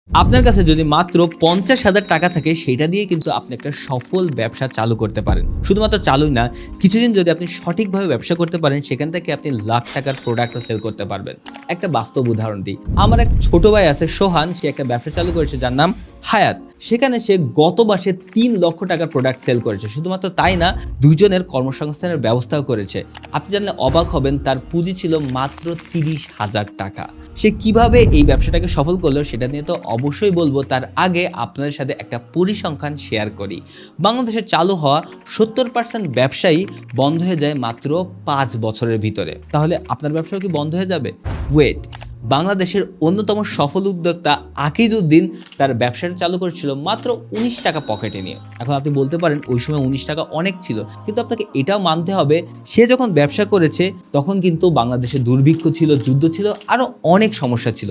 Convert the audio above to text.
আপনার কাছে যদি মাত্র 50,000 টাকা থাকে সেটা দিয়ে কিন্তু আপনি একটা সফল ব্যবসা চালু করতে পারেন। শুধুমাত্র চালুই না, কিছুদিন যদি আপনি সঠিকভাবে ব্যবসা করতে পারেন সেখান থেকে আপনি লাখ টাকার প্রোডাক্টও সেল করতে পারবেন। একটা বাস্তব উদাহরণ দিই। আমার এক ছোট ভাই আছে সোহান, সে একটা ব্যবসা চালু করেছে যার নাম হায়াত। সেখানে সে গত মাসে 3 লক্ষ টাকার প্রোডাক্ট সেল করেছে। শুধুমাত্র তাই না, 2 জনের কর্মসংস্থানের ব্যবস্থাও করেছে। আপনি জানলে অবাক হবেন, তার পুঁজি ছিল মাত্র 30,000 টাকা। সে কিভাবে এই ব্যবসাটাকে সফল করলো সেটা নিয়ে তো অবশ্যই বলবো, তার আগে আপনাদের সাথে একটা পরিসংখ্যান শেয়ার করি। বাংলাদেশে চালু হওয়া 70% ব্যবসায়ী বন্ধ হয়ে যায় মাত্র 5 বছরের ভিতরে। তাহলে আপনার ব্যবসাও কি বন্ধ হয়ে যাবে? ওয়েট, বাংলাদেশের অন্যতম সফল উদ্যোক্তা আকিজউদ্দিন তার ব্যবসাটা চালু করেছিল মাত্র 19 টাকা পকেটে নিয়ে। এখন আপনি বলতে পারেন ওই সময় 19 টাকা অনেক ছিল, কিন্তু আপনাকে এটাও মানতে হবে সে যখন ব্যবসা করেছে তখন কিন্তু বাংলাদেশে দুর্ভিক্ষ ছিল, যুদ্ধ ছিল, আরো অনেক সমস্যা ছিল।